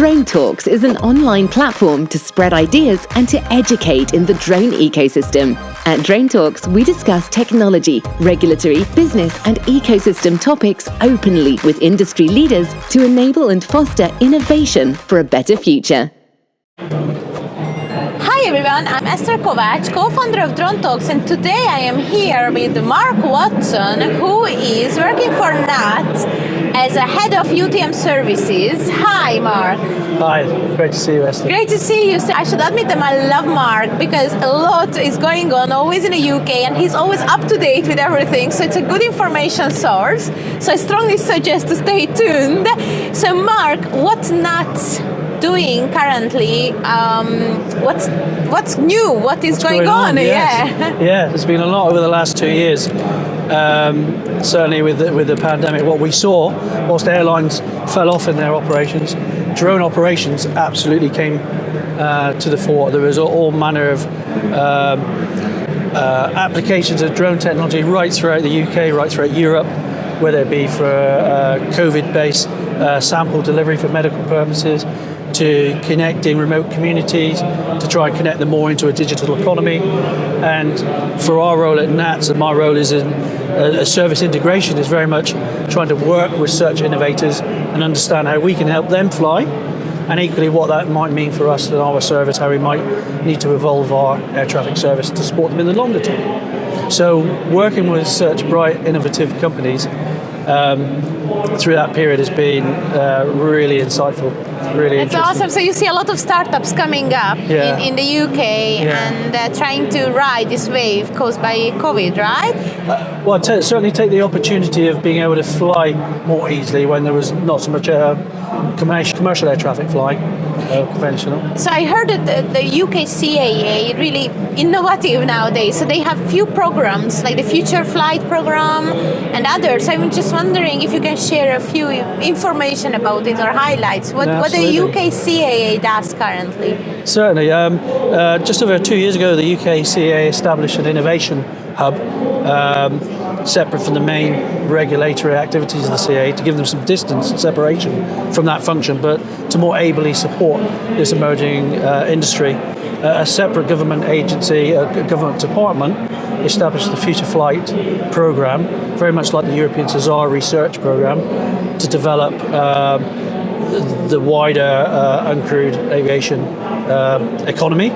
DroneTalks is an online platform to spread ideas and to educate in the drone ecosystem. At DroneTalks, we discuss technology, regulatory, business and ecosystem topics openly with industry leaders to enable and foster innovation for a better future. Hi everyone, I'm Eszter Kovacs, co-founder of DroneTalks, and today I am here with Mark Watson, who is working for NATS as a head of UTM services. Hi Mark. Hi, great to see you, Eszter. Great to see you. I should admit that I love Mark because a lot is going on always in the UK and he's always up to date with everything, so it's a good information source. So I strongly suggest to stay tuned. So Mark, what's NATS doing currently? What's new? What is going on? Yes. Yeah, there's been a lot over the last 2 years. Certainly with the pandemic, what we saw, whilst airlines fell off in their operations, drone operations absolutely came to the fore. There was all manner of applications of drone technology right throughout the UK, right throughout Europe, whether it be for COVID-based sample delivery for medical purposes, to connecting remote communities, to try and connect them more into a digital economy. And for our role at NATS, and my role is in service integration, is very much trying to work with such innovators and understand how we can help them fly, and equally what that might mean for us and our service, how we might need to evolve our air traffic service to support them in the longer term. So working with such bright, innovative companies through that period has been really insightful, really It's interesting. awesome. So you see a lot of startups coming up in the UK and trying to ride this wave caused by COVID, right? Well, I'd certainly take the opportunity of being able to fly more easily when there was not so much commercial air traffic flying, conventional. So I heard that the UK CAA really innovative nowadays. So they have few programs like the Future Flight program and others. I'm just wondering if you can share a few information about it or highlights. What the UK CAA does currently. Certainly. Just over 2 years ago, the UK CAA established an innovation hub, separate from the main regulatory activities of the CAA, to give them some distance and separation from that function, but to more ably support this emerging industry. A separate government agency, a government department, established the Future Flight program, very much like the European CESAR research program, to develop the wider uncrewed aviation economy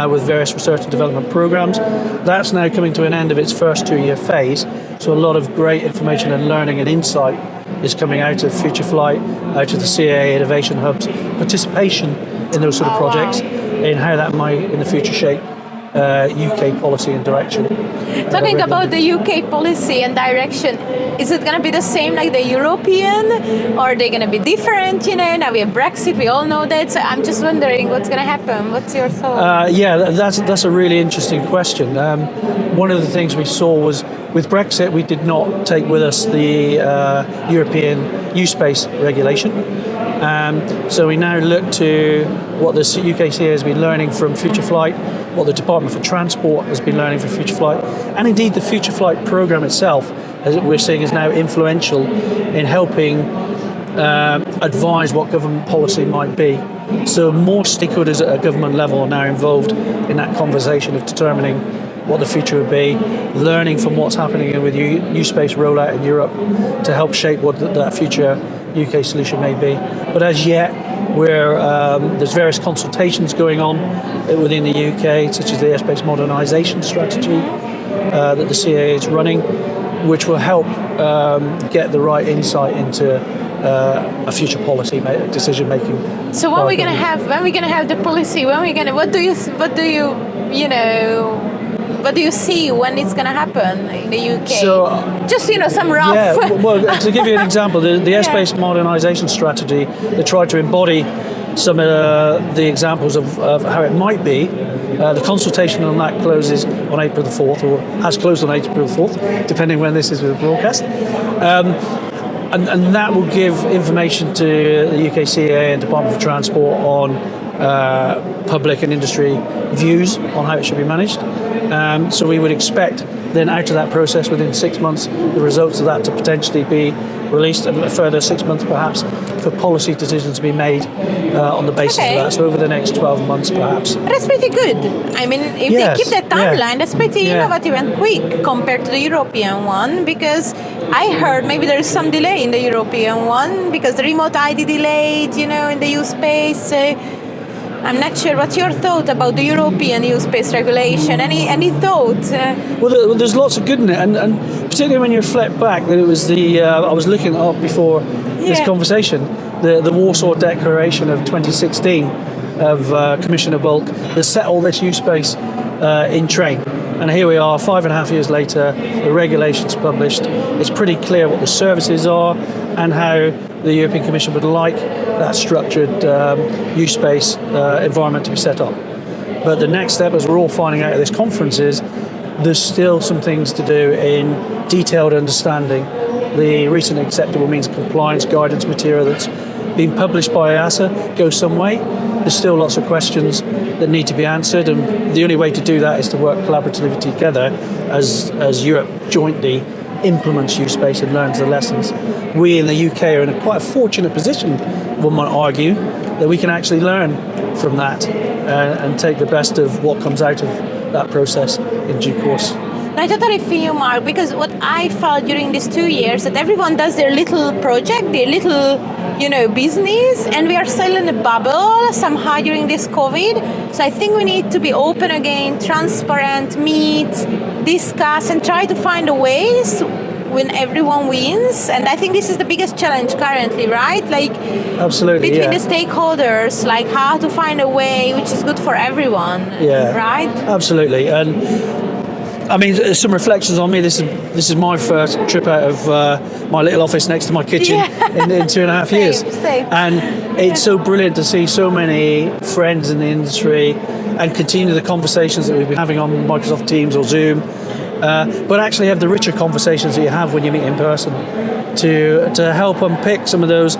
with various research and development programs. That's now coming to an end of its first 2-year phase, so a lot of great information and learning and insight is coming out of Future Flight, out of the CAA Innovation Hub's participation in those sort of projects, in how that might in the future shape UK policy and direction. Talking about the UK policy and direction, is it going to be the same like the European, or are they going to be different? You know, now we have Brexit, we all know that. So I'm just wondering what's going to happen. What's your thought? That's a really interesting question. One of the things we saw was with Brexit, we did not take with us the European U-Space regulation. So we now look to what the UK CAA has been learning from Future Flight, what the Department for Transport has been learning from Future Flight, and indeed the Future Flight programme itself, as we're seeing, is now influential in helping advise what government policy might be. So more stakeholders at a government level are now involved in that conversation of determining what the future would be, learning from what's happening with U-Space rollout in Europe to help shape what that future UK solution may be. But as yet, there's various consultations going on within the UK, such as the Airspace modernization strategy that the CAA is running, which will help get the right insight into a future policy decision making. So when we're going to have the policy, what do you see when it's going to happen in the UK? So, just some rough. Yeah, well, to give you an example, the Airspace modernization strategy, they tried to embody some of the examples of how it might be. The consultation on that closes on April the 4th, or has closed on April the 4th, depending when this is with the broadcast. And that will give information to the UK CAA and Department for Transport on public and industry views on how it should be managed. So we would expect then out of that process within 6 months the results of that to potentially be released, and a further 6 months perhaps for policy decisions to be made on the basis of that. So over the next 12 months perhaps. That's pretty good. I mean, if they keep that timeline, that's pretty innovative and quick compared to the European one, because I heard maybe there is some delay in the European one because the remote ID delayed, in the U-Space. I'm not sure. What's your thought about the European U-Space regulation? Any thought? Well, there's lots of good in it, and particularly when you reflect back that it was I was looking up before this conversation, the Warsaw Declaration of 2016 of Commissioner Bulc that set all this U-Space in train. And here we are, 5.5 years later, the regulation's published. It's pretty clear what the services are and how the European Commission would like that structured U-Space environment to be set up. But the next step, as we're all finding out at this conference, is there's still some things to do in detailed understanding the recent acceptable means of compliance guidance material that's been published by EASA goes some way. There's still lots of questions that need to be answered, and the only way to do that is to work collaboratively together as Europe jointly implements U-Space and learns the lessons. We in the UK are in quite a fortunate position, one might argue, that we can actually learn from that and take the best of what comes out of that process in due course. I totally feel you, Mark, because what I felt during these 2 years that everyone does their little project, their little, business, and we are still in a bubble somehow during this COVID. So I think we need to be open again, transparent, meet, discuss, and try to find a ways when everyone wins. And I think this is the biggest challenge currently, right? Like, absolutely, between the stakeholders, like how to find a way which is good for everyone, right? Absolutely. And I mean, some reflections on me. This is my first trip out of my little office next to my kitchen in 2.5 years. Same. And it's so brilliant to see so many friends in the industry and continue the conversations that we've been having on Microsoft Teams or Zoom, but actually have the richer conversations that you have when you meet in person to help unpick some of those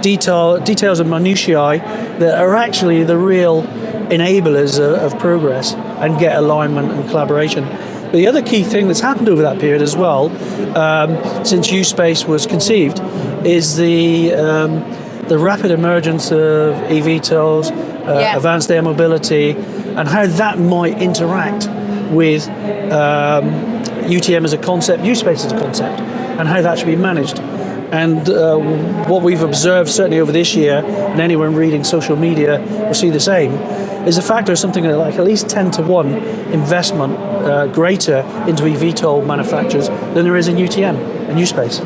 details and minutiae that are actually the real enablers of progress and get alignment and collaboration. But the other key thing that's happened over that period as well, since U-Space was conceived, is the rapid emergence of eVTOLs, advanced air mobility, and how that might interact with UTM as a concept, U-Space as a concept, and how that should be managed. And what we've observed certainly over this year, and anyone reading social media will see the same, is the fact there's something like at least 10-to-1 investment greater into eVTOL manufacturers than there is in UTM and U-Space.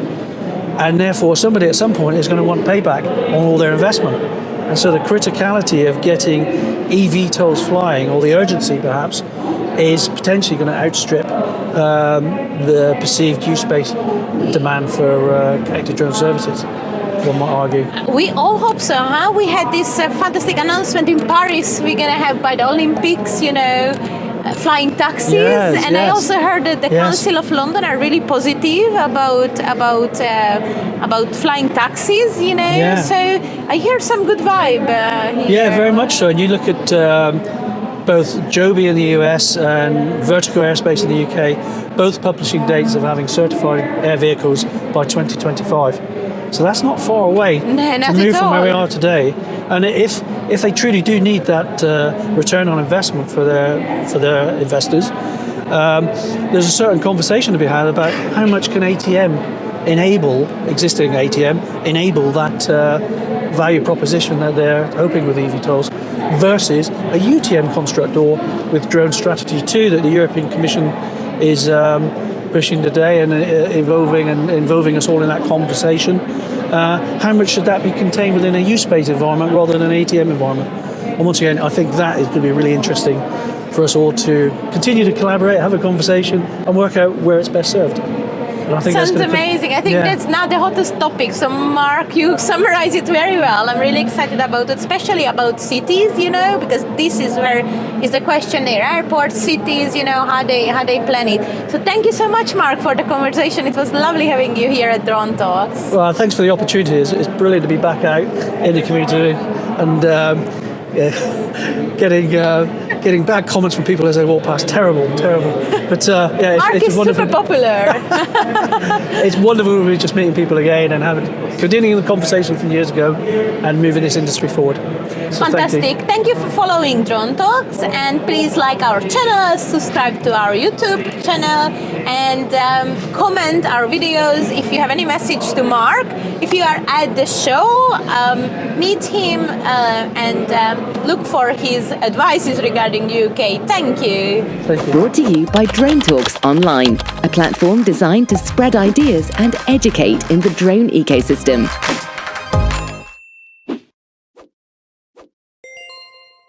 And therefore somebody at some point is going to want payback on all their investment. And so the criticality of getting eVTOLs flying, or the urgency perhaps, is potentially going to outstrip the perceived U-Space demand for connected drone services, one might argue. We all hope so, huh? We had this fantastic announcement in Paris we're going to have by the Olympics, flying taxis. I also heard that the Council of London are really positive about flying taxis, So I hear some good vibe here. Yeah, very much so. And you look at both Joby in the US and Vertical Airspace in the UK, both publishing dates of having certified air vehicles by 2025. So that's not far away to move from where we are today. And if they truly do need that return on investment for their investors, there's a certain conversation to be had about how much can existing ATM enable that value proposition that they're hoping with eVTOLs versus a UTM construct, or with Drone Strategy 2 that the European Commission is pushing today and evolving and involving us all in that conversation. How much should that be contained within a U-Space environment rather than an ATM environment? And once again, I think that is going to be really interesting for us all to continue to collaborate, have a conversation, and work out where it's best served. And I think sounds amazing. I think that's now the hottest topic. So Mark, you summarize it very well. I'm really excited about it, especially about cities, because this is where is the question there. Airports, cities, how they plan it. So thank you so much, Mark, for the conversation. It was lovely having you here at DroneTalks. Well, thanks for the opportunity. It's brilliant to be back out in the community and getting bad comments from people as they walk past. Terrible. But Mark it's is wonderful. super popular. It's wonderful to be just meeting people again and continuing the conversation from years ago and moving this industry forward. So Fantastic. Thank you for following DroneTalks, and please like our channel, subscribe to our YouTube channel, and comment our videos. If you have any message to Mark, if you are at the show, meet him and look for his advices regarding UK. Thank you. Brought to you by DroneTalks Online, a platform designed to spread ideas and educate in the drone ecosystem.